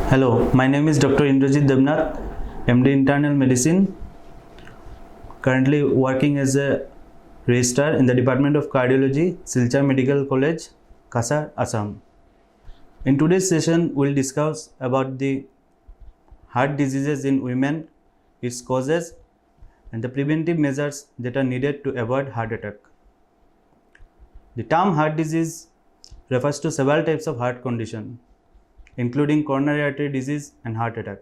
Hello, my name is Dr. Indrajit Devnath, MD Internal Medicine, currently working as a registrar in the Department of Cardiology, Silchar Medical College, Kasar, Assam. In today's session, we'll discuss about the heart diseases in women, its causes, and the preventive measures that are needed to avoid heart attack. The term heart disease refers to several types of heart condition, including coronary artery disease and heart attack.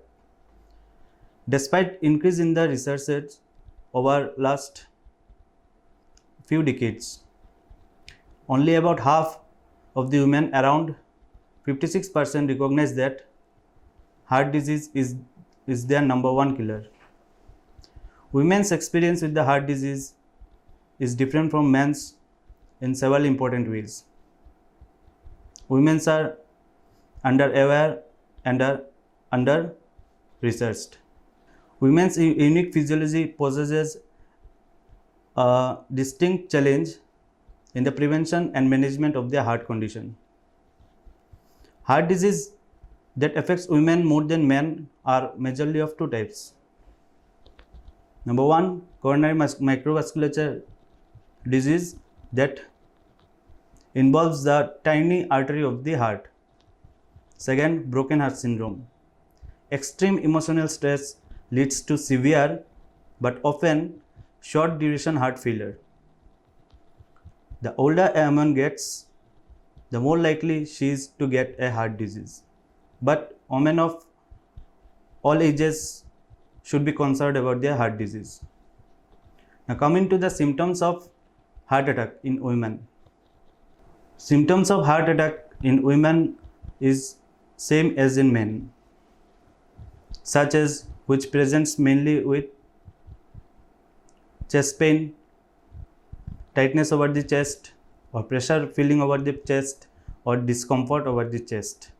Despite increase in the research over last few decades, only about half of the women, around 56%, recognize that heart disease is their number one killer. Women's experience with the heart disease is different from men's in several important ways. Women are under-aware and are under-researched. Women's unique physiology poses a distinct challenge in the prevention and management of their heart condition. Heart disease that affects women more than men are majorly of two types. Number one, coronary microvasculature disease that involves the tiny artery of the heart. Second, broken heart syndrome. Extreme emotional stress leads to severe but often short duration heart failure. The older a woman gets, the more likely she is to get a heart disease. But women of all ages should be concerned about their heart disease. Now coming to the symptoms of heart attack in women. Symptoms of heart attack in women is same as in men, such as which presents mainly with chest pain, tightness over the chest, or pressure feeling over the chest, or discomfort over the chest.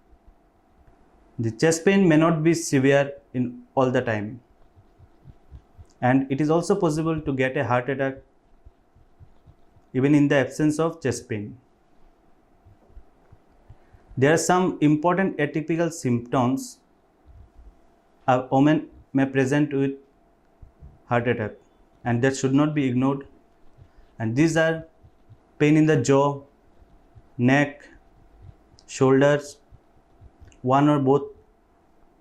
The chest pain may not be severe in all the time, and it is also possible to get a heart attack even in the absence of chest pain. There are some important atypical symptoms a woman may present with heart attack, and that should not be ignored. And these are pain in the jaw, neck, shoulders, one or both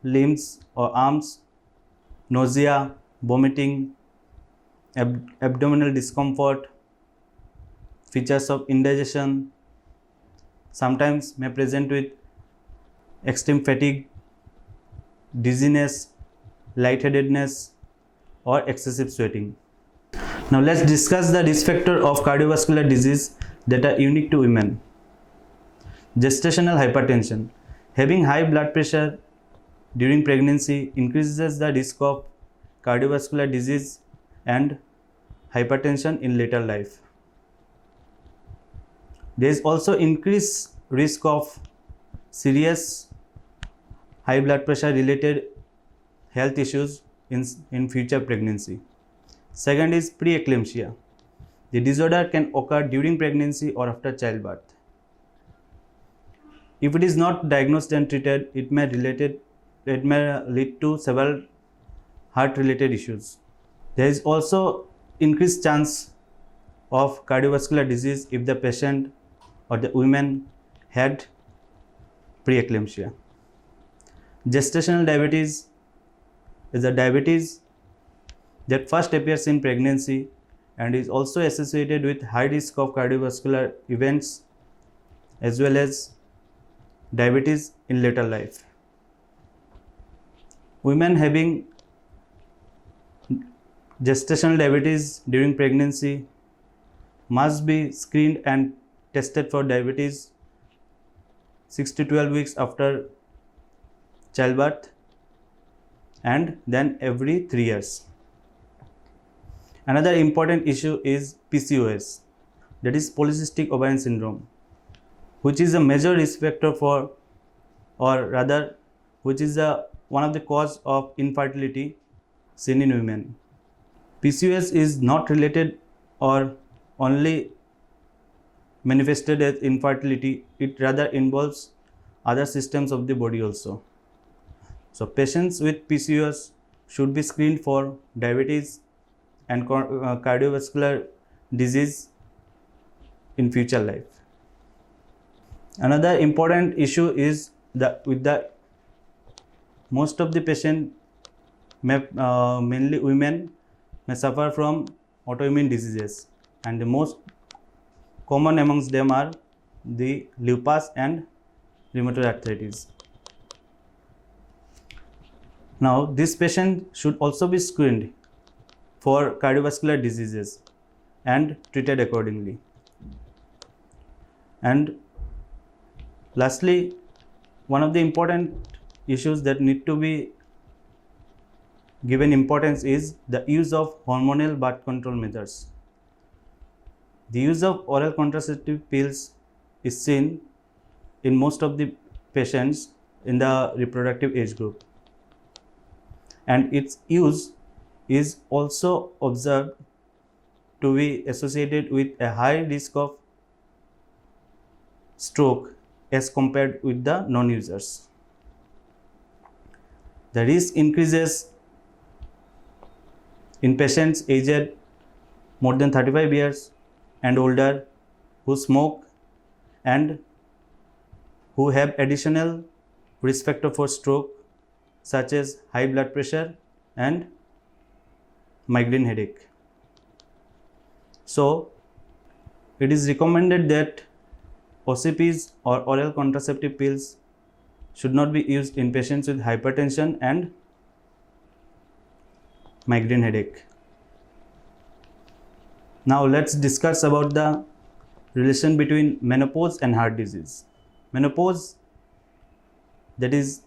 limbs or arms, nausea, vomiting, abdominal discomfort, features of indigestion, sometimes may present with extreme fatigue, dizziness, lightheadedness, or excessive sweating. Now let's discuss the risk factor of cardiovascular disease that are unique to women. Gestational hypertension. Having high blood pressure during pregnancy increases the risk of cardiovascular disease and hypertension in later life. There is also increased risk of serious high blood pressure related health issues in future pregnancy. Second is preeclampsia. The disorder can occur during pregnancy or after childbirth. If it is not diagnosed and treated, it may lead to several heart related issues. There is also increased chance of cardiovascular disease if the patient or the woman had preeclampsia. Gestational diabetes is a diabetes that first appears in pregnancy and is also associated with high risk of cardiovascular events as well as diabetes in later life. Women having gestational diabetes during pregnancy must be screened and tested for diabetes 6 to 12 weeks after childbirth and then every 3 years. Another important issue is PCOS, that is polycystic ovarian syndrome, which is a major risk factor for, or rather which is one of the cause of infertility seen in women. PCOS is not related or only manifested as infertility, it rather involves other systems of the body also. So patients with PCOS should be screened for diabetes and cardiovascular disease in future life. Another important issue is that with the most of the patient mainly women may suffer from autoimmune diseases, and the most common amongst them are the lupus and rheumatoid arthritis. Now this patient should also be screened for cardiovascular diseases and treated accordingly. And lastly, one of the important issues that need to be given importance is the use of hormonal birth control methods. The use of oral contraceptive pills is seen in most of the patients in the reproductive age group, and its use is also observed to be associated with a high risk of stroke as compared with the non-users. The risk increases in patients aged more than 35 years and older who smoke and who have additional risk factor for stroke, such as high blood pressure and migraine headache. So it is recommended that OCPs or oral contraceptive pills should not be used in patients with hypertension and migraine headache. Now let's discuss about the relation between menopause and heart disease. Menopause, that is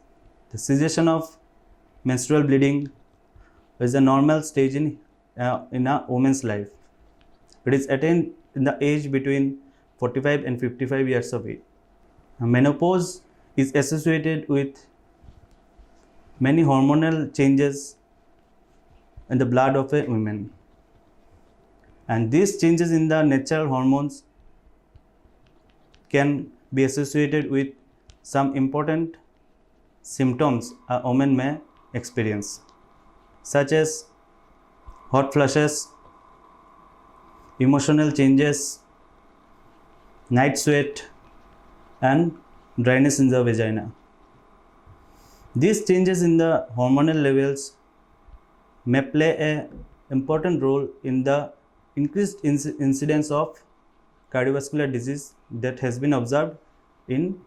the cessation of menstrual bleeding, is a normal stage in a woman's life. It is attained in the age between 45 and 55 years of age. Menopause is associated with many hormonal changes in the blood of a woman, and these changes in the natural hormones can be associated with some important symptoms a woman may experience, such as hot flushes, emotional changes, night sweat, and dryness in the vagina. These changes in the hormonal levels may play an important role in the increased incidence of cardiovascular disease that has been observed in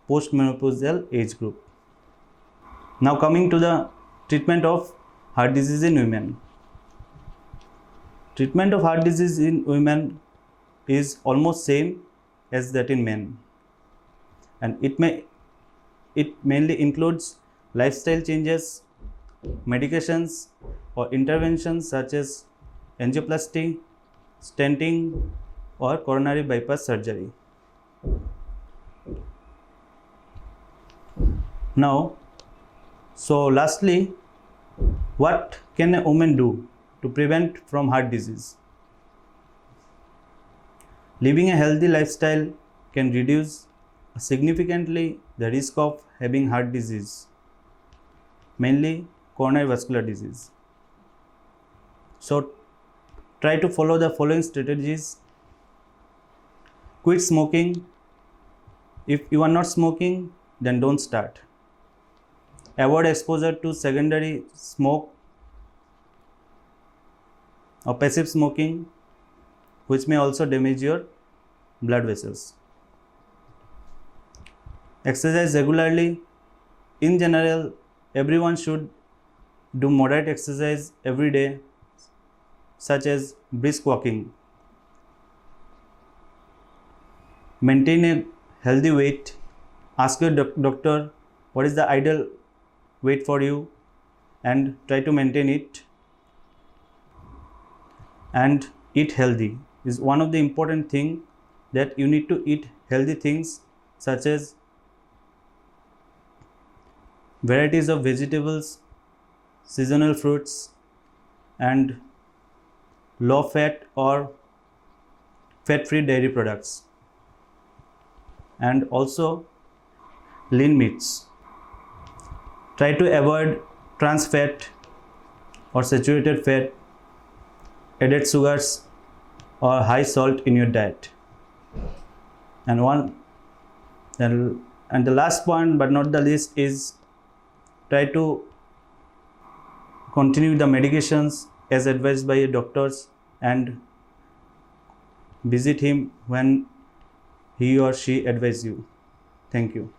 postmenopausal age group. Now coming to the treatment of heart disease in women. Treatment of heart disease in women is almost same as that in men, and it mainly includes lifestyle changes, medications or interventions such as angioplasty, stenting or coronary bypass surgery. Now, so lastly, what can a woman do to prevent from heart disease? Living a healthy lifestyle can reduce significantly the risk of having heart disease, mainly coronary vascular disease. So try to follow the following strategies. Quit smoking. If you are not smoking, then don't start. Avoid exposure to secondary smoke or passive smoking, which may also damage your blood vessels. Exercise regularly. In general, everyone should do moderate exercise every day, such as brisk walking. Maintain a healthy weight. Ask your doctor what is the ideal weight for you and try to maintain it. And eat healthy is one of the important thing, that you need to eat healthy things such as varieties of vegetables, seasonal fruits, and low fat or fat free dairy products, and also lean meats. Try to avoid trans fat or saturated fat, added sugars or high salt in your diet. And the last point but not the least is try to continue the medications as advised by your doctors and visit him when he or she advise you. Thank you.